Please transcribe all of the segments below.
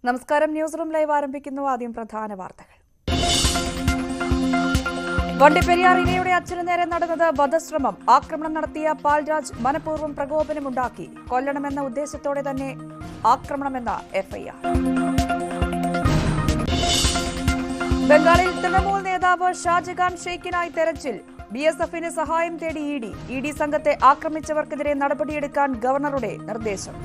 നമസ്കാരം. News room live ആരംഭിക്കുന്നു. ആദ്യം പ്രധാന വാർത്തകൾ. വണ്ടിപ്പെരിയാർ ഇരയുടെ അച്ഛനു നേരെ നടന്നത് വധശ്രമം. ആക്രമണം നടത്തിയ പാൽരാജ് മനഃപൂർവ്വം പ്രകോപനമുണ്ടാക്കി. കൊല്ലണമെന്ന ഉദ്ദേശത്തോടെ തന്നെ ആക്രമണമെന്ന എഫ്ഐആർ. ബംഗാളിൽ തൃണമൂൽ നേതാവ് ഷാജഹാൻ ഷെയ്ഖിനായി തെരച്ചിൽ. BSFന് സഹായം തേടി ഇഡി സംഘത്തെ ആക്രമിച്ചവർക്കെതിരെ നടപടിയെടുക്കാൻ ഗവർണറുടെ നിർദ്ദേശം.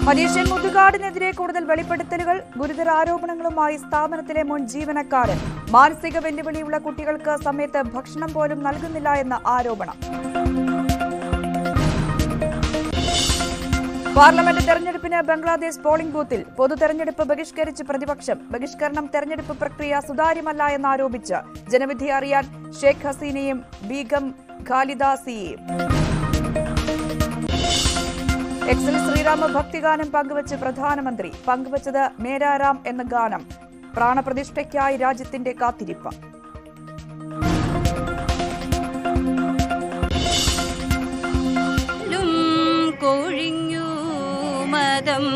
മജീഷ്യൻ മുതുകാടിനെതിരെ കൂടുതൽ വെളിപ്പെടുത്തലുകൾ. ഗുരുതര ആരോപണങ്ങളുമായി സ്ഥാപനത്തിലെ മുൻ ജീവനക്കാരൻ. മാനസിക വെല്ലുവിളിയുള്ള കുട്ടികൾക്ക് സമയത്ത് ഭക്ഷണം പോലും നൽകുന്നില്ല എന്ന ആരോപണം. പാർലമെന്റ് തെരഞ്ഞെടുപ്പിന് ബംഗ്ലാദേശ് പോളിംഗ് ബൂത്തിൽ. പൊതു തെരഞ്ഞെടുപ്പ് ബഹിഷ്കരിച്ച് പ്രതിപക്ഷം. ബഹിഷ്കരണം തെരഞ്ഞെടുപ്പ് പ്രക്രിയ സുതാര്യമല്ല എന്നാരോപിച്ച് ജനവിധി അറിയാൻ ഷേഖ് ഹസീനയും ബീഗം ഖാലിദ സിയെയും. എക്സിൽ ശ്രീരാമ ഭക്തിഗാനം പങ്കുവച്ച് പ്രധാനമന്ത്രി. പങ്കുവച്ചത് മേരാ രാം എന്ന ഗാനം. പ്രാണപ്രതിഷ്ഠയ്ക്കായി രാജ്യത്തിന്റെ കാത്തിരിപ്പ്. കൊഴിഞ്ഞു മതം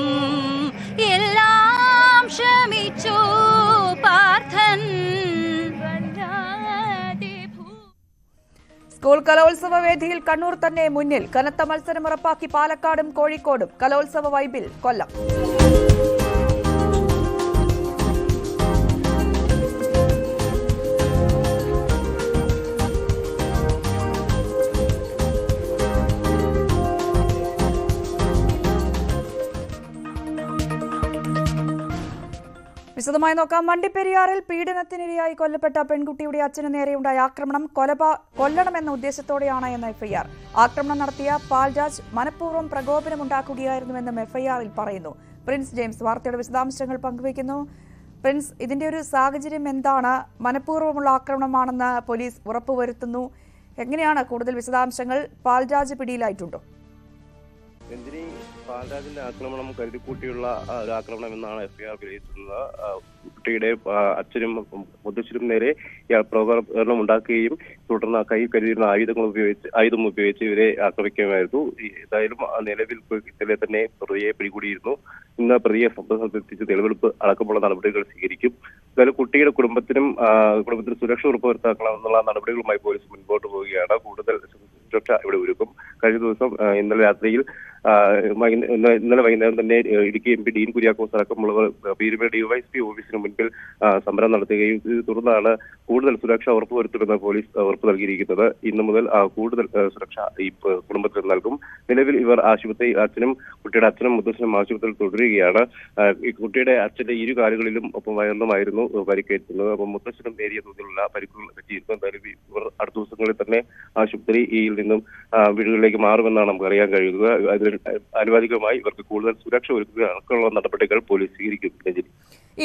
എല്ലാം ക്ഷമിച്ചു പാർത്ഥൻ. സ്കൂൾ കലോത്സവ വേദിയിൽ കണ്ണൂർ തന്നെ മുന്നിൽ. കനത്ത മത്സരം ഉറപ്പാക്കി പാലക്കാടും കോഴിക്കോടും. കലോത്സവ വൈബിൽ കൊല്ലം. വിശദമായി നോക്കാം. വണ്ടിപ്പെരിയാറിൽ പീഡനത്തിനിരയായി കൊല്ലപ്പെട്ട പെൺകുട്ടിയുടെ അച്ഛന് നേരെയുണ്ടായ ആക്രമണം കൊല്ലണമെന്ന ഉദ്ദേശത്തോടെയാണ് എന്ന എഫ്ഐആർ. ആക്രമണം നടത്തിയ പാൽരാജ് മനഃപൂർവ്വം പ്രകോപനമുണ്ടാക്കുകയായിരുന്നുവെന്നും എഫ്ഐആറിൽ പറയുന്നു. പ്രിൻസ് ജെയിംസ് വാർത്തയുടെ വിശദാംശങ്ങൾ പങ്കുവയ്ക്കുന്നു. പ്രിൻസ്, ഇതിന്റെ ഒരു സാഹചര്യം എന്താണ്? മനഃപൂർവ്വമുള്ള ആക്രമണമാണെന്ന് പോലീസ് ഉറപ്പുവരുത്തുന്നു. എങ്ങനെയാണ് കൂടുതൽ വിശദാംശങ്ങൾ? പാൽരാജ് പിടിയിലായിട്ടുണ്ടോ? രഞ്ജിനി, പാൽരാജിന്റെ ആക്രമണം കരുതിക്കൂട്ടിയുള്ള ഒരു ആക്രമണം എന്നാണ് എഫ്ഐആർ വിലയിരുത്തുന്നത്. കുട്ടിയുടെ അച്ഛനും മുത്തച്ഛനും നേരെ പ്രകോപനം ഉണ്ടാക്കുകയും തുടർന്ന് കൈ കരുതിയിരുന്ന ആയുധം ഉപയോഗിച്ച് ഇവരെ ആക്രമിക്കുകയായിരുന്നു. ഏതായാലും നിലവിൽ ഇന്നലെ തന്നെ പ്രതിയെ പിടികൂടിയിരുന്നു. ഇന്ന് പ്രതിയെ സംഭവസ്ഥലത്തെത്തിച്ച് തെളിവെടുപ്പ് അടക്കമുള്ള നടപടികൾ സ്വീകരിക്കും. എന്തായാലും കുട്ടിയുടെ കുടുംബത്തിന് സുരക്ഷ ഉറപ്പുവരുത്താക്കണമെന്നുള്ള നടപടികളുമായി പോലീസ് മുൻപോട്ട് പോവുകയാണ്. കൂടുതൽ സുരക്ഷ ഇവിടെ ഒരുക്കും. കഴിഞ്ഞ ദിവസം ഇന്നലെ വൈകുന്നേരം തന്നെ ഇടുക്കി MP ഡീൻ കുര്യാക്കോസ് അടക്കമുള്ളവർ പീരുമേട് DYSP ഓഫീസിന് മുൻപിൽ സമരം നടത്തുകയും തുടർന്നാണ് കൂടുതൽ സുരക്ഷ ഉറപ്പുവരുത്തുമെന്ന് പോലീസ് ഉറപ്പ് നൽകിയിരിക്കുന്നത്. ഇന്നു മുതൽ കൂടുതൽ സുരക്ഷ ഈ കുടുംബത്തിന് നൽകും. നിലവിൽ ഇവർ കുട്ടിയുടെ അച്ഛനും മുത്തച്ഛനും ആശുപത്രിയിൽ തുടരുകയാണ്. ഈ കുട്ടിയുടെ അച്ഛന്റെ ഇരു കാലുകളിലും ഒപ്പം വയറിലുമായിരുന്നു പരിക്കേറ്റുന്നത്. അപ്പം മുത്തച്ഛനും നേരിയ തോതിലുള്ള പരിക്കുകൾ പറ്റിയിരുന്നു. എന്തായാലും ഇവർ അടുത്ത ദിവസങ്ങളിൽ തന്നെ ആശുപത്രിയിൽ നിന്നും വീടുകളിലേക്ക് മാറുമെന്നാണ് നമുക്ക് അറിയാൻ കഴിയുന്നത്. അതിന് അനുവാദികമായി ഇവർക്ക് കൂടുതൽ സുരക്ഷ ഒരുക്കുക നടപടികൾ പോലീസ് സ്വീകരിക്കും.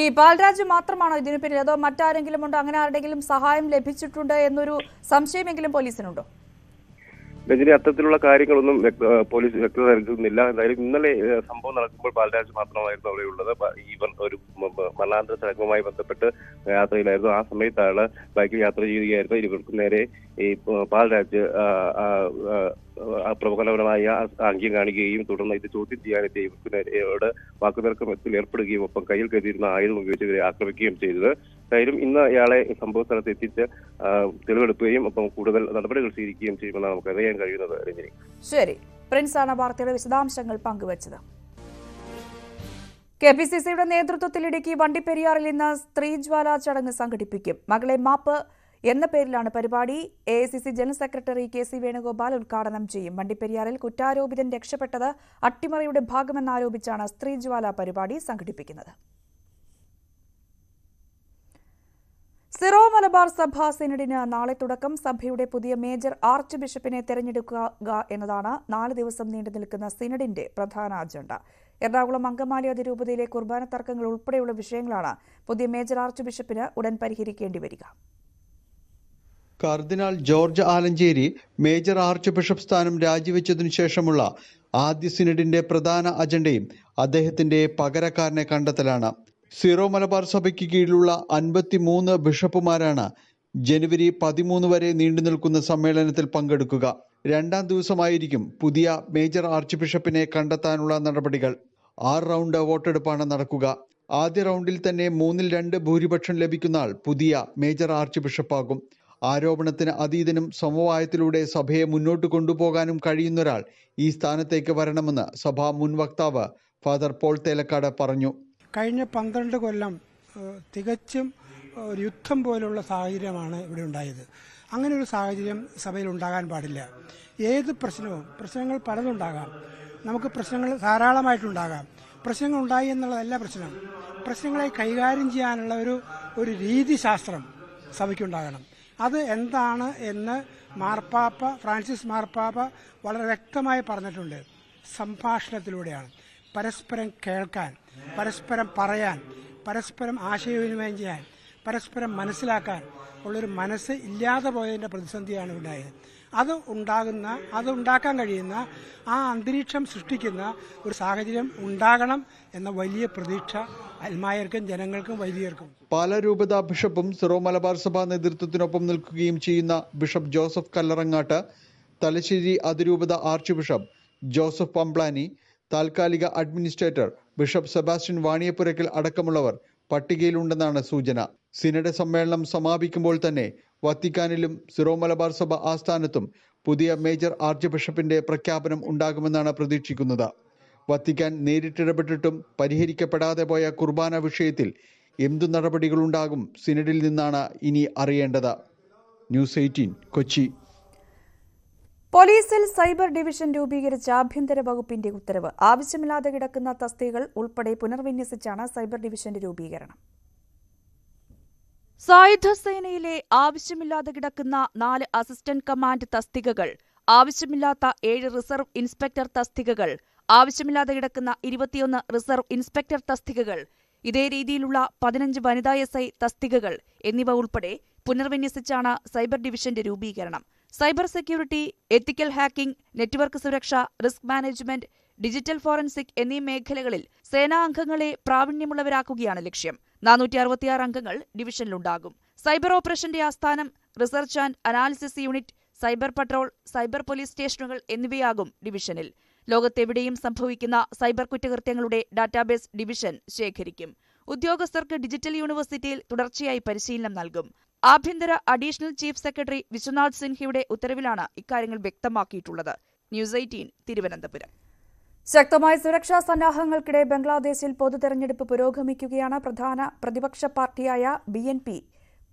ഈ പാൽരാജ് മാത്രമാണോ ഇതിനു പിന്നിൽ, അതോ മറ്റാരെങ്കിലും ഉണ്ടോ? അങ്ങനെ ആരുടെങ്കിലും സഹായം ലഭിച്ചിട്ടുണ്ട് എന്നൊരു സംശയമെങ്കിലും പോലീസിനുണ്ടോ? രഞ്ജിനി, അത്തരത്തിലുള്ള കാര്യങ്ങളൊന്നും പോലീസ് വ്യക്തത നൽകുന്നില്ല. എന്തായാലും ഇന്നലെ സംഭവം നടക്കുമ്പോൾ പാൽരാജ് മാത്രമായിരുന്നു അവിടെ ഉള്ളത്. ഇവർ ഒരു മരണാനന്തര ചടങ്ങുമായി ബന്ധപ്പെട്ട് യാത്രയിലായിരുന്നു. ആ സമയത്താണ് ബൈക്കിൽ യാത്ര ചെയ്യുകയായിരുന്നു. ഇവർക്ക് നേരെ ഈ പാൽരാജ് പ്രകോപനപരമായ ആംഗ്യം കാണിക്കുകയും തുടർന്ന് ഇത് ചോദ്യം ചെയ്യാനെത്തിയ ഇവർക്ക് നേരെയോട് വാക്കുതർക്കത്തിൽ ഏർപ്പെടുകയും ഒപ്പം കയ്യിൽ കരുതിയിരുന്ന ആയുധം ഉപയോഗിച്ച് ഇവരെ ആക്രമിക്കുകയും ചെയ്തത്. എന്തായാലും ഇന്ന് ഇയാളെ സംഭവ സ്ഥലത്ത് എത്തിച്ച് തെളിവെടുക്കുകയും ഒപ്പം കൂടുതൽ നടപടികൾ സ്വീകരിക്കുകയും ചെയ്യുമെന്നാണ് നമുക്ക് അറിയാൻ കഴിയുന്നത്. രഞ്ജിനി, ശരി. പ്രിൻസ് ആണ് വാർത്തയുടെ വിശദാംശങ്ങൾ പങ്കുവച്ചത്. KPCCയുടെ നേതൃത്വത്തിൽ ഇടുക്കി വണ്ടിപ്പെരിയാറിൽ ഇന്ന് സ്ത്രീജ്വാല ചടങ്ങ് സംഘടിപ്പിക്കും. മകളെ മാപ്പ് എന്ന പേരിലാണ് പരിപാടി. AICC general secretary KC Venugopal ഉദ്ഘാടനം ചെയ്യും. വണ്ടിപ്പെരിയാറിൽ കുറ്റാരോപിതൻ രക്ഷപ്പെട്ടത് അട്ടിമറിയുടെ ഭാഗമെന്നാരോപിച്ചാണ് സ്ത്രീജ്വാല പരിപാടി സംഘടിപ്പിക്കുന്നത്. സിറോ മലബാർ സഭ സിനഡിന് നാളെ തുടക്കം. സഭയുടെ പുതിയ മേജർ ആർച്ച് ബിഷപ്പിനെ തെരഞ്ഞെടുക്കുക എന്നതാണ് 4 ദിവസം നീണ്ടു നിൽക്കുന്ന സിനഡിന്റെ പ്രധാന അജണ്ട. എറണാകുളം അങ്കമാലി അതിരൂപതയിലെ കുർബാന തർക്കങ്ങൾ ഉൾപ്പെടെയുള്ള വിഷയങ്ങളാണ് പുതിയ മേജർ ആർച്ച് ബിഷപ്പിന് ഉടൻ പരിഹരിക്കേണ്ടി വരിക. കർദിനാൾ George Alencherry major archbishop സ്ഥാനം രാജിവെച്ചതിനു ശേഷമുള്ള ആദ്യ സിനഡിന്റെ പ്രധാന അജണ്ടയും അദ്ദേഹത്തിന്റെ പകരക്കാരനെ കണ്ടെത്തലാണ്. സിറോ മലബാർ സഭയ്ക്ക് കീഴിലുള്ള 53 ബിഷപ്പുമാരാണ് ജനുവരി 13 വരെ നീണ്ടുനിൽക്കുന്ന സമ്മേളനത്തിൽ പങ്കെടുക്കുക. രണ്ടാം ദിവസമായിരിക്കും പുതിയ മേജർ ആർച്ച് ബിഷപ്പിനെ കണ്ടെത്താനുള്ള നടപടികൾ. 6 റൗണ്ട് വോട്ടെടുപ്പാണ് നടക്കുക. ആദ്യ റൗണ്ടിൽ തന്നെ 3/2 ഭൂരിപക്ഷം ലഭിക്കുന്ന ആൾ പുതിയ മേജർ ആർച്ച് ബിഷപ്പാകും. ആരോപണത്തിന് അതീതനും സമവായത്തിലൂടെ സഭയെ മുന്നോട്ട് കൊണ്ടുപോകാനും കഴിയുന്നൊരാൾ ഈ സ്ഥാനത്തേക്ക് വരണമെന്ന് സഭാ മുൻ വക്താവ് ഫാദർ പോൾ തേലക്കാട് പറഞ്ഞു. കഴിഞ്ഞ 12 കൊല്ലം തികച്ചും ഒരു യുദ്ധം പോലുള്ള സാഹചര്യമാണ് ഇവിടെ ഉണ്ടായത്. അങ്ങനെ ഒരു സാഹചര്യം സഭയിൽ ഉണ്ടാകാൻ പാടില്ല. ഏത് പ്രശ്നങ്ങൾ പലതുണ്ടാകാം. നമുക്ക് പ്രശ്നങ്ങൾ ധാരാളമായിട്ടുണ്ടാകാം. പ്രശ്നങ്ങൾ ഉണ്ടായി എന്നുള്ളതല്ല പ്രശ്നം. പ്രശ്നങ്ങളെ കൈകാര്യം ചെയ്യാനുള്ള ഒരു രീതിശാസ്ത്രം സഭയ്ക്കുണ്ടാകണം. അത് എന്താണ് എന്ന് ഫ്രാൻസിസ് മാർപ്പാപ്പ വളരെ വ്യക്തമായി പറഞ്ഞിട്ടുണ്ട്. സംഭാഷണത്തിലൂടെയാണ്. പരസ്പരം കേൾക്കാൻ, പരസ്പരം പറയാൻ, പരസ്പരം ആശയവിനിമയം ചെയ്യാൻ, പരസ്പരം മനസ്സിലാക്കാൻ ഉള്ളൊരു മനസ്സ് ഇല്ലാതെ പോയതിൻ്റെ പ്രതിസന്ധിയാണ് ഉണ്ടായത്. അത് ഉണ്ടാക്കാൻ കഴിയുന്ന ആ അന്തരീക്ഷം സൃഷ്ടിക്കുന്ന ഒരു സാഹചര്യം ഉണ്ടാകണം എന്ന വലിയ പ്രതീക്ഷ അൽമായർക്കും ജനങ്ങൾക്കും വൈദികർക്കും. പാലാ രൂപതാ ബിഷപ്പും സിറോ മലബാർ സഭാ നേതൃത്വത്തിനൊപ്പം നിൽക്കുകയും ചെയ്യുന്ന ബിഷപ്പ് ജോസഫ് കല്ലറങ്ങാട്ട്, തലശ്ശേരി അതിരൂപത ആർച്ച് ബിഷപ്പ് ജോസഫ് പംപ്ലാനി, താൽക്കാലിക അഡ്മിനിസ്ട്രേറ്റർ ബിഷപ്പ് സെബാസ്റ്റ്യൻ വാണിയപ്പുരയ്ക്കൽ അടക്കമുള്ളവർ പട്ടികയിലുണ്ടെന്നാണ് സൂചന. സിനഡ് സമ്മേളനം സമാപിക്കുമ്പോൾ തന്നെ വത്തിക്കാനിലും സിറോ മലബാർ സഭ ആസ്ഥാനത്തും പുതിയ മേജർ ആർച്ച് ബിഷപ്പിന്റെ പ്രഖ്യാപനം ഉണ്ടാകുമെന്നാണ് പ്രതീക്ഷിക്കുന്നത്. വത്തിക്കാൻ നേരിട്ടിടപെട്ടിട്ടും പരിഹരിക്കപ്പെടാതെ പോയ കുർബാന വിഷയത്തിൽ എന്തു നടപടികളുണ്ടാകും സിനഡിൽ നിന്നാണ് ഇനി അറിയേണ്ടത്. ന്യൂസ് 18 കൊച്ചി. പോലീസിൽ സൈബർ ഡിവിഷൻ രൂപീകരിച്ച ആഭ്യന്തര വകുപ്പിന്റെ ഉത്തരവ്. ആവശ്യമില്ലാതെ കിടക്കുന്ന തസ്തികകൾ ഉൾപ്പെടെ പുനർവിന്യസിച്ചാണ് സൈബർ ഡിവിഷന്റെ രൂപീകരണം. സായുധ സേനയിലെ ആവശ്യമില്ലാതെ കിടക്കുന്ന 4 അസിസ്റ്റന്റ് കമാൻഡ് തസ്തികകൾ, ആവശ്യമില്ലാത്ത 7 റിസർവ് ഇൻസ്പെക്ടർ തസ്തികകൾ, ആവശ്യമില്ലാതെ കിടക്കുന്ന 21 റിസർവ് ഇൻസ്പെക്ടർ തസ്തികകൾ, ഇതേ രീതിയിലുള്ള 15 വനിതാ SI തസ്തികകൾ എന്നിവ ഉൾപ്പെടെ പുനർവിന്യസിച്ചാണ് സൈബർ ഡിവിഷന്റെ രൂപീകരണം. സൈബർ സെക്യൂരിറ്റി, എത്തിക്കൽ ഹാക്കിംഗ്, നെറ്റ്വർക്ക് സുരക്ഷ, റിസ്ക് മാനേജ്മെന്റ്, ഡിജിറ്റൽ ഫോറൻസിക് എന്നീ മേഖലകളിൽ സേനാ അംഗങ്ങളെ പ്രാവീണ്യമുള്ളവരാക്കുകയാണ് ലക്ഷ്യം. 466 അംഗങ്ങൾ ഡിവിഷനിലുണ്ടാകും. സൈബർ ഓപ്പറേഷന്റെ ആസ്ഥാനം, research and analysis unit, cyber patrol, cyber police സ്റ്റേഷനുകൾ എന്നിവയാകും ഡിവിഷനിൽ. ലോകത്തെവിടെയും സംഭവിക്കുന്ന സൈബർ കുറ്റകൃത്യങ്ങളുടെ ഡാറ്റാബേസ് ഡിവിഷൻ ശേഖരിക്കും. ഉദ്യോഗസ്ഥർക്ക് ഡിജിറ്റൽ യൂണിവേഴ്സിറ്റിയിൽ തുടർച്ചയായി പരിശീലനം നൽകും. ആഭ്യന്തര അഡീഷണൽ ചീഫ് സെക്രട്ടറി വിശ്വനാഥ് സിൻഹയുടെ ഉത്തരവിലാണ് ഇക്കാര്യങ്ങൾ വ്യക്തമാക്കിയിട്ടുള്ളത്. ന്യൂസ് 18 തിരുവനന്തപുരം. ശക്തമായ സുരക്ഷാ സന്നാഹങ്ങൾക്കിടെ ബംഗ്ലാദേശിൽ പൊതുതെരഞ്ഞെടുപ്പ് പുരോഗമിക്കുകയാണ്. പ്രധാന പ്രതിപക്ഷ പാർട്ടിയായ BNP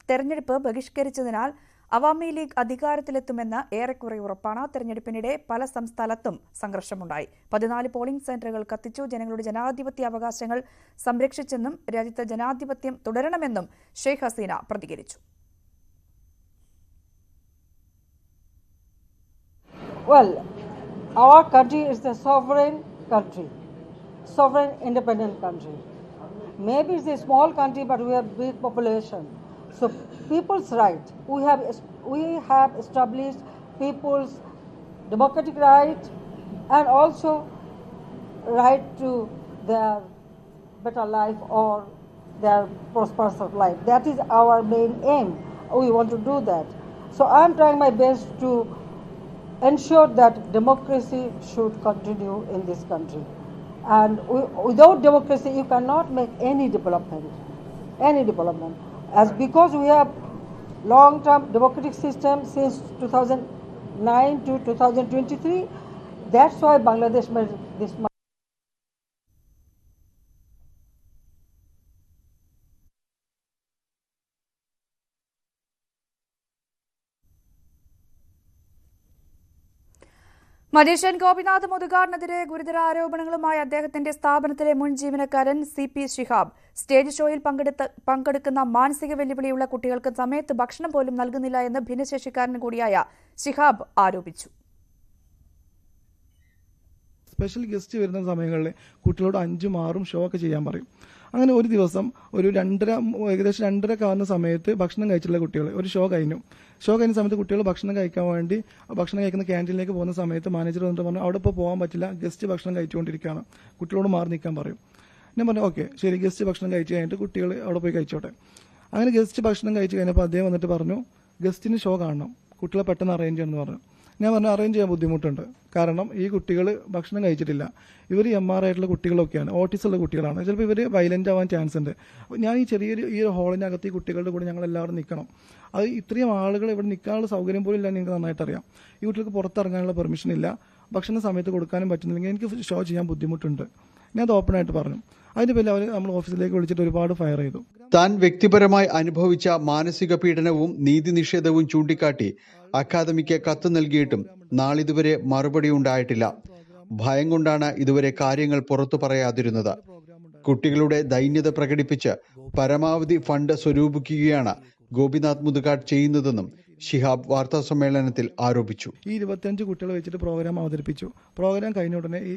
തെരഞ്ഞെടുപ്പ് ബഹിഷ്കരിച്ചതിനാൽ അവാമി ലീഗ് അധികാരത്തിലെത്തുമെന്ന് ഏറെക്കുറെ ഉറപ്പാണ്. തെരഞ്ഞെടുപ്പിനിടെ പല സംസ്ഥാനത്തും സംഘർഷമുണ്ടായി. 14 പോളിംഗ് സെന്ററുകൾ കത്തിച്ചു. ജനങ്ങളുടെ ജനാധിപത്യ അവകാശങ്ങൾ സംരക്ഷിച്ചെന്നും രാജ്യത്ത് ജനാധിപത്യം തുടരണമെന്നും ഷെയ്ഖ് ഹസീന പ്രതികരിച്ചു. Well, our country is the sovereign country, sovereign independent country. Maybe it's a small country, but we have big population. So people's right, we have established people's democratic right and also right to their better life or their prosperous life. That is our main aim. We want to do that. So I'm trying my best to ensure that democracy should continue in this country. And without democracy, you cannot make any development. As because we have long-term democratic system since 2009 to 2023, that's why Bangladesh made this. Magician Gopinath മുതുകാടിനെതിരെ ഗുരുതര ആരോപണങ്ങളുമായി അദ്ദേഹത്തിന്റെ സ്ഥാപനത്തിലെ മുൻ ജീവനക്കാരൻ CP Shihab. Stage ഷോയിൽ പങ്കെടുക്കുന്ന മാനസിക വെല്ലുവിളിയുള്ള കുട്ടികൾക്ക് സമയത്ത് ഭക്ഷണം പോലും നൽകുന്നില്ല എന്ന് ഭിന്നശേഷിക്കാരൻ കൂടിയായ ശിഹാബ് ആരോപിച്ചു. സ്പെഷ്യൽ ഗസ്റ്റ് വരുന്ന സമയങ്ങളിൽ കുട്ടികളോട് 5ഉം 6ഉം ഷോ ഒക്കെ ചെയ്യാൻ പറയും. അങ്ങനെ ഒരു ദിവസം ഏകദേശം 2:30 ആവുന്ന സമയത്ത് ഭക്ഷണം കഴിച്ചിട്ടുള്ള കുട്ടികൾ ഒരു ഷോ കഴിഞ്ഞ സമയത്ത് കുട്ടികൾ ഭക്ഷണം കഴിക്കാൻ വേണ്ടി ഭക്ഷണം കഴിക്കുന്ന ക്യാൻറ്റീനിലേക്ക് പോകുന്ന സമയത്ത് മാനേജർ വന്നിട്ട് പറഞ്ഞു അവിടെ ഇപ്പോൾ പോകാൻ പറ്റില്ല, ഗസ്റ്റ് ഭക്ഷണം കഴിച്ചുകൊണ്ടിരിക്കുകയാണ്, കുട്ടികളോട് മാറി നിൽക്കാൻ പറയും. ഞാൻ പറഞ്ഞു ഓക്കെ ശരി, ഗസ്റ്റ് ഭക്ഷണം കഴിച്ച് കഴിഞ്ഞിട്ട് കുട്ടികൾ അവിടെ പോയി കഴിച്ചോട്ടെ. അങ്ങനെ ഗസ്റ്റ് ഭക്ഷണം കഴിച്ച് കഴിഞ്ഞപ്പോൾ അദ്ദേഹം വന്നിട്ട് പറഞ്ഞു ഗസ്റ്റിന് ഷോ കാണണം, കുട്ടികളെ പെട്ടെന്ന് അറേഞ്ച് ചെയ്യണമെന്ന് പറഞ്ഞു. ഞാൻ പറഞ്ഞു അറേഞ്ച് ചെയ്യാൻ ബുദ്ധിമുട്ടുണ്ട്. കാരണം ഈ കുട്ടികൾ ഭക്ഷണം കഴിച്ചിട്ടില്ല. ഇവർ MR ആയിട്ടുള്ള കുട്ടികളൊക്കെയാണ്, ഓട്ടിസം ഉള്ള കുട്ടികളാണ്. ചിലപ്പോൾ ഇവർ വയലൻ്റ് ആവാൻ ചാൻസ് ഉണ്ട്. ഞാൻ ഈ ഒരു ഹോളിനകത്ത് ഈ കുട്ടികളുടെ കൂടെ ഞങ്ങൾ എല്ലാവരും നിൽക്കണം. അത് ഇത്രയും ആളുകൾ ഇവിടെ നിൽക്കാനുള്ള സൗകര്യം പോലും ഇല്ല. നിങ്ങൾക്ക് നന്നായിട്ട് അറിയാം. ഈ കുട്ടികൾക്ക് പുറത്തിറങ്ങാനുള്ള പെർമിഷൻ ഇല്ല. ഭക്ഷണ സമയത്ത് കൊടുക്കാനും പറ്റുന്നില്ലെങ്കിൽ എനിക്ക് ഷോ ചെയ്യാൻ ബുദ്ധിമുട്ടുണ്ട്. ഞാൻ അത് ഓപ്പണായിട്ട് പറഞ്ഞു. അതിൻ്റെ പേരിൽ അവർ നമ്മൾ ഓഫീസിലേക്ക് വിളിച്ചിട്ട് ഒരുപാട് ഫയർ ചെയ്തു. താൻ വ്യക്തിപരമായി അനുഭവിച്ച മാനസിക പീഡനവും നീതി നിഷേധവും ചൂണ്ടിക്കാട്ടി അക്കാദമിക്ക് കത്ത് നൽകിയിട്ടും നാളിതുവരെ മറുപടി ഉണ്ടായിട്ടില്ല. ഭയം കൊണ്ടാണ് ഇതുവരെ കാര്യങ്ങൾ പുറത്തു പറയാതിരുന്നത്. കുട്ടികളുടെ ദൈന്യത പ്രകടിപ്പിച്ച് പരമാവധി ഫണ്ട് സ്വരൂപിക്കുകയാണ് ഗോപിനാഥ് മുതുകാട് ചെയ്യുന്നതെന്നും ശിഹാബ് വാർത്താ സമ്മേളനത്തിൽ ആരോപിച്ചു. ഈ 25 കുട്ടികളെ വെച്ചിട്ട് പ്രോഗ്രാം അവതരിപ്പിച്ചു. പ്രോഗ്രാം കഴിഞ്ഞ ഉടനെ ഈ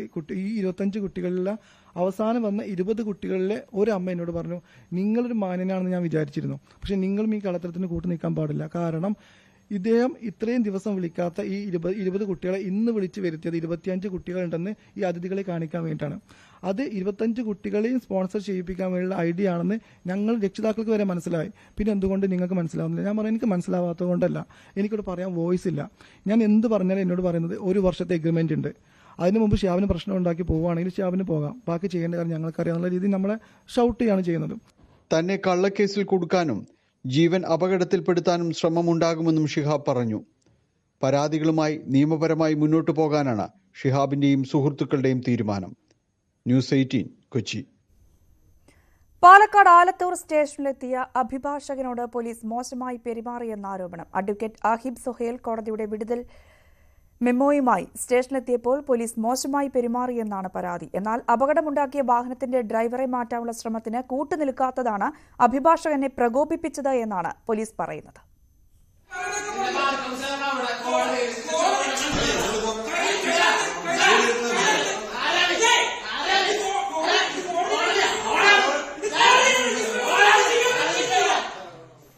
25 കുട്ടികളിലെ അവസാനം വന്ന 20 കുട്ടികളിലെ ഒരു അമ്മ എന്നോട് പറഞ്ഞു, നിങ്ങളൊരു മാന്യനാണെന്ന് ഞാൻ വിചാരിച്ചിരുന്നു, പക്ഷെ നിങ്ങളും ഈ കളത്തരത്തിന് കൂട്ടു നിൽക്കാൻ പാടില്ല. കാരണം ഇദ്ദേഹം ഇത്രയും ദിവസം വിളിക്കാത്ത ഈ 20 കുട്ടികളെ ഇന്ന് വിളിച്ച് വരുത്തിയത് 25 കുട്ടികളുണ്ടെന്ന് ഈ അതിഥികളെ കാണിക്കാൻ വേണ്ടിയിട്ടാണ്. അത് 25 കുട്ടികളെയും സ്പോൺസർ ചെയ്യിപ്പിക്കാൻ വേണ്ടിയുള്ള ഐഡിയ ആണെന്ന് ഞങ്ങൾ രക്ഷിതാക്കൾക്ക് വരെ മനസ്സിലായി. പിന്നെ എന്തുകൊണ്ട് നിങ്ങൾക്ക് മനസ്സിലാവുന്നില്ല? ഞാൻ പറഞ്ഞു, എനിക്ക് മനസ്സിലാവാത്തത് കൊണ്ടല്ല, എനിക്കിവിടെ പറയാൻ വോയിസ് ഇല്ല. ഞാൻ എന്ത് പറഞ്ഞാലും എന്നോട് പറയുന്നത് 1 വർഷത്തെ എഗ്രിമെന്റ് ഉണ്ട്. അതിന് മുമ്പ് ഷിഹാബിന് പ്രശ്നം ഉണ്ടാക്കി പോവുകയാണെങ്കിൽ ഷിഹാബിന് പോകാം, ബാക്കി ചെയ്യേണ്ട കാര്യം ഞങ്ങൾക്കറിയാവുന്ന രീതിയിൽ നമ്മളെ ഷൗട്ട് ചെയ്യാണ് ചെയ്യുന്നത്. തന്നെ കള്ളക്കേസിൽ കൊടുക്കാനും ജീവൻ അപകടത്തിൽപ്പെടുത്താനും ശ്രമമുണ്ടാകുമെന്നും ഷിഹാബ് പറഞ്ഞു. പരാതികളുമായി നിയമപരമായി മുന്നോട്ടു പോകാനാണ് ഷിഹാബിന്റെയും സുഹൃത്തുക്കളുടെയും തീരുമാനം. ന്യൂസ് 18 കൊച്ചി. പാലക്കാട് ആലത്തൂർ സ്റ്റേഷനിലെത്തിയ അഭിഭാഷകനോട് പോലീസ് മോശമായി പെരുമാറിയെന്ന ആരോപണം. അഡ്വക്കേറ്റ് ആഹിബ് സുഹൈൽ കോടതിയുടെ വിടുതൽ മെമ്മോയുമായി സ്റ്റേഷനിലെത്തിയപ്പോൾ പോലീസ് മോശമായി പെരുമാറിയെന്നാണ് പരാതി. എന്നാൽ അപകടമുണ്ടാക്കിയ വാഹനത്തിന്റെ ഡ്രൈവറെ മാറ്റാനുള്ള ശ്രമത്തിന് കൂട്ടുനിൽക്കാത്തതാണ് അഭിഭാഷകനെ പ്രകോപിപ്പിച്ചത് എന്നാണ് പോലീസ് പറയുന്നത്.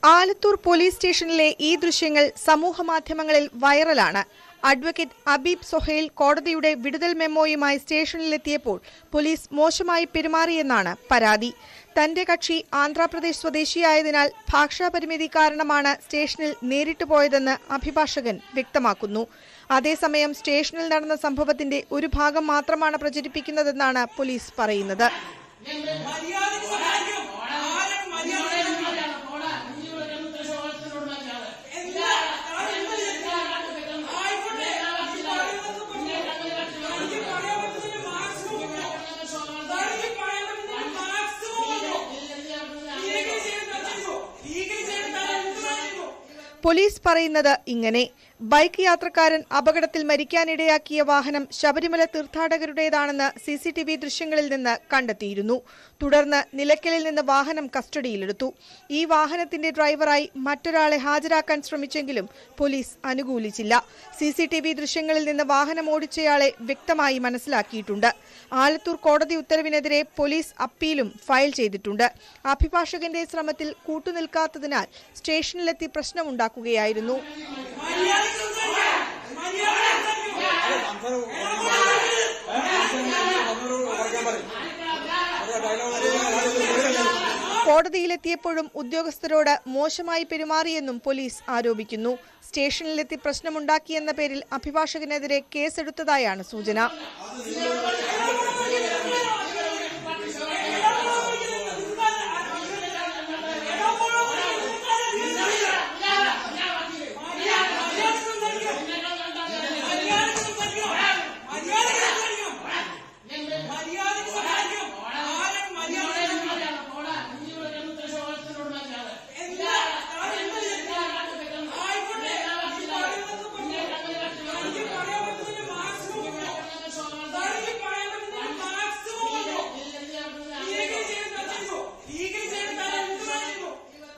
ആലത്തൂർ പോലീസ് സ്റ്റേഷനിലെ ഈ ദൃശ്യങ്ങൾ സമൂഹമാധ്യമങ്ങളിൽ വൈറലാണ്. അഡ്വക്കേറ്റ് അബീബ് സൊഹൈൽ കോടതിയുടെ വിടുതൽ മെമ്മോയുമായി സ്റ്റേഷനിലെത്തിയപ്പോൾ പോലീസ് മോശമായി പെരുമാറിയെന്നാണ് പരാതി. തന്റെ കക്ഷി ആന്ധ്രാപ്രദേശ് സ്വദേശിയായതിനാൽ ഭാഷാപരിമിതി കാരണമാണ് സ്റ്റേഷനിൽ നേരിട്ട് പോയതെന്ന് അഭിഭാഷകൻ വ്യക്തമാക്കുന്നു. അതേസമയം സ്റ്റേഷനിൽ നടന്ന സംഭവത്തിന്റെ ഒരു ഭാഗം മാത്രമാണ് പ്രചരിപ്പിക്കുന്നതെന്നാണ് പോലീസ് പറയുന്നത്. പോലീസ് പറയുന്നത് ഇങ്ങനെ: ബൈക്ക് യാത്രക്കാരൻ അപകടത്തിൽ മരിക്കാനിടയാക്കിയ വാഹനം ശബരിമല തീർത്ഥാടകരുടേതാണെന്ന് CCTV ദൃശ്യങ്ങളിൽ നിന്ന് കണ്ടെത്തിയിരുന്നു. തുടർന്ന് നിലയ്ക്കലിൽ നിന്ന് വാഹനം കസ്റ്റഡിയിലെടുത്തു. ഈ വാഹനത്തിന്റെ ഡ്രൈവറായി മറ്റൊരാളെ ഹാജരാക്കാൻ ശ്രമിച്ചെങ്കിലും പോലീസ് അനുകൂലിച്ചില്ല. CCTV ദൃശ്യങ്ങളിൽ നിന്ന് വാഹനം ഓടിച്ചയാളെ വ്യക്തമായി മനസ്സിലാക്കിയിട്ടുണ്ട്. ആലത്തൂർ കോടതി ഉത്തരവിനെതിരെ പോലീസ് അപ്പീലും ഫയൽ ചെയ്തിട്ടുണ്ട്. അഭിഭാഷകന്റെ ശ്രമത്തിൽ കൂട്ടുനിൽക്കാത്തതിനാൽ സ്റ്റേഷനിലെത്തി പ്രശ്നമുണ്ടാക്കുകയായിരുന്നു. കോടതിയിലെത്തിയപ്പോഴും ഉദ്യോഗസ്ഥരോട് മോശമായി പെരുമാറിയെന്നും പോലീസ് ആരോപിക്കുന്നു. സ്റ്റേഷനിലെത്തി പ്രശ്നമുണ്ടാക്കിയെന്ന പേരിൽ അഭിഭാഷകനെതിരെ കേസെടുത്തതായാണ് സൂചന.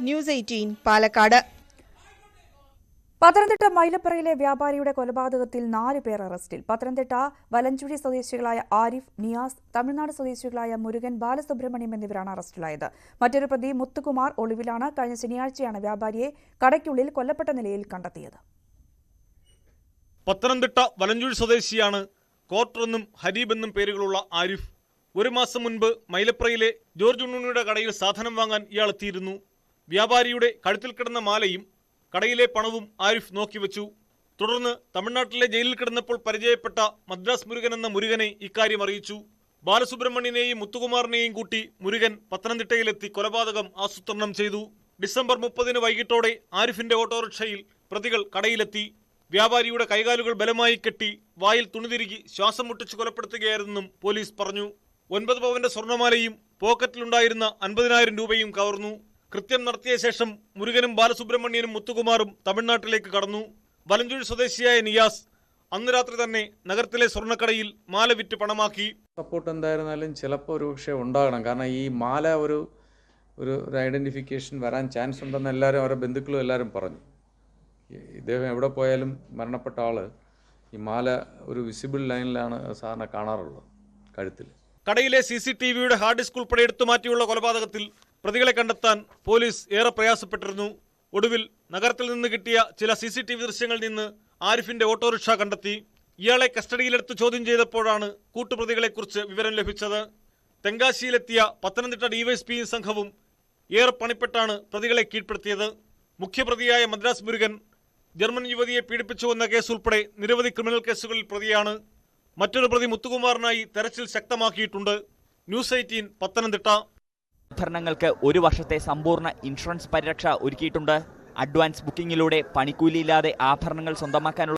ന്യൂസ് 18 പാലക്കാട്. പത്തനംതിട്ട മൈലപ്പറയിലെ വ്യാപാരിയുടെ കൊലപാതകത്തിൽ 4 പേർ അറസ്റ്റിൽ. പത്തനംതിട്ട വലഞ്ചുഴി സ്വദേശികളായ ആരിഫ്, നിയാസ്, തമിഴ്നാട് സ്വദേശികളായ മുരുകൻ, ബാലസുബ്രഹ്മണ്യം എന്നിവരാണ് അറസ്റ്റിലായത്. മറ്റൊരു പ്രതി മുത്തുകുമാർ ഒളിവിലാണ്. കഴിഞ്ഞ ശനിയാഴ്ചയാണ് വ്യാപാരിയെ കടയ്ക്കുള്ളിൽ കൊല്ലപ്പെട്ട നിലയിൽ കണ്ടെത്തിയത്. പത്തനംതിട്ട വലഞ്ചുഴി സ്വദേശിയാണ് കോർട്ടർ എന്നും ഹരീബ് എന്നും പേരുകളുള്ള ആരിഫ്. 1 മാസം മുൻപ് മൈലപ്രയിലെ ജോർജ് ഉണ്ണുണ്ണിയുടെ കടയിൽ സാധനം വാങ്ങാൻ ഇയാൾ എത്തിയിരുന്നു. വ്യാപാരിയുടെ കഴുത്തിൽ കിടന്ന മാലയും കടയിലെ പണവും ആരിഫ് നോക്കിവെച്ചു. തുടർന്ന് തമിഴ്നാട്ടിലെ ജയിലിൽ കിടന്നപ്പോൾ പരിചയപ്പെട്ട മദ്രാസ് മുരുകൻ എന്ന മുരുകനെ ഇക്കാര്യം അറിയിച്ചു. ബാലസുബ്രഹ്മണ്യനെയും മുത്തുകുമാറിനെയും കൂട്ടി മുരുകൻ പത്തനംതിട്ടയിലെത്തി കൊലപാതകം ആസൂത്രണം ചെയ്തു. ഡിസംബർ 30 വൈകിട്ടോടെ ആരിഫിന്റെ ഓട്ടോറിക്ഷയിൽ പ്രതികൾ കടയിലെത്തി. വ്യാപാരിയുടെ കൈകാലുകൾ ബലമായി കെട്ടി വായിൽ തുണിതിരുകി ശ്വാസം മുട്ടിച്ച് കൊലപ്പെടുത്തുകയായിരുന്നെന്നും പോലീസ് പറഞ്ഞു. 9 പവന്റെ സ്വർണ്ണമാലയും പോക്കറ്റിലുണ്ടായിരുന്ന 50,000 രൂപയും കവർന്നു. കൃത്യം നടത്തിയ ശേഷം മുരുകനും ബാലസുബ്രഹ്മണ്യനും മുത്തുകുമാറും തമിഴ്നാട്ടിലേക്ക് കടന്നു. വലഞ്ചുഴി സ്വദേശിയായ നിയാസ് അന്ന് രാത്രി തന്നെ നഗരത്തിലെ സ്വർണ്ണക്കടയിൽ മാല വിറ്റ് പണമാക്കി. സപ്പോർട്ട് എന്തായിരുന്നാലും ചിലപ്പോൾ ഒരു പക്ഷേ ഉണ്ടാകണം. കാരണം ഈ മാല ഒരു ഐഡൻറ്റിഫിക്കേഷൻ വരാൻ ചാൻസ് ഉണ്ടെന്ന് എല്ലാവരും അവരുടെ ബന്ധുക്കളും എല്ലാവരും പറഞ്ഞു. ഇദ്ദേഹം എവിടെ പോയാലും മരണപ്പെട്ട ആൾ ഈ മാല ഒരു വിസിബിൾ ലൈനിലാണ് സാധാരണ കാണാറുള്ളത്, കഴുത്തിൽ. കടയിലെ CCTVയുടെ ഹാർഡ് ഡിസ്ക് ഉൾപ്പെടെ എടുത്തു മാറ്റിയുള്ള കൊലപാതകത്തിൽ പ്രതികളെ കണ്ടെത്താൻ പോലീസ് ഏറെ പ്രയാസപ്പെട്ടിരുന്നു. ഒടുവിൽ നഗരത്തിൽ നിന്ന് കിട്ടിയ ചില CCTV ദൃശ്യങ്ങളിൽ നിന്ന് ആരിഫിന്റെ ഓട്ടോറിക്ഷ കണ്ടെത്തി. ഇയാളെ കസ്റ്റഡിയിലെടുത്ത് ചോദ്യം ചെയ്തപ്പോഴാണ് കൂട്ടുപ്രതികളെക്കുറിച്ച് വിവരം ലഭിച്ചത്. തെങ്കാശിയിലെത്തിയ പത്തനംതിട്ട ഡിവൈഎസ്പിയും സംഘവും ഏറെ പണിപ്പെട്ടാണ് പ്രതികളെ കീഴ്പ്പെടുത്തിയത്. മുഖ്യപ്രതിയായ മദ്രാസ് മുരുകൻ ജർമ്മൻ യുവതിയെ പീഡിപ്പിച്ചുവെന്ന കേസ് ഉൾപ്പെടെ നിരവധി ക്രിമിനൽ കേസുകളിൽ പ്രതിയാണ്. മറ്റൊരു പ്രതി മുത്തുകുമാറിനായി തെരച്ചിൽ ശക്തമാക്കിയിട്ടുണ്ട്. ന്യൂസ് 18 പത്തനംതിട്ട. ആഭരണങ്ങൾക്ക് 1 വർഷത്തെ സമ്പൂർണ്ണ ഇൻഷുറൻസ് പരിരക്ഷ ഒരുക്കിയിട്ടുണ്ട്. അഡ്വാൻസ് ബുക്കിംഗിലൂടെ പണിക്കൂലിയില്ലാതെ ആഭരണങ്ങൾ സ്വന്തമാക്കാനുള്ള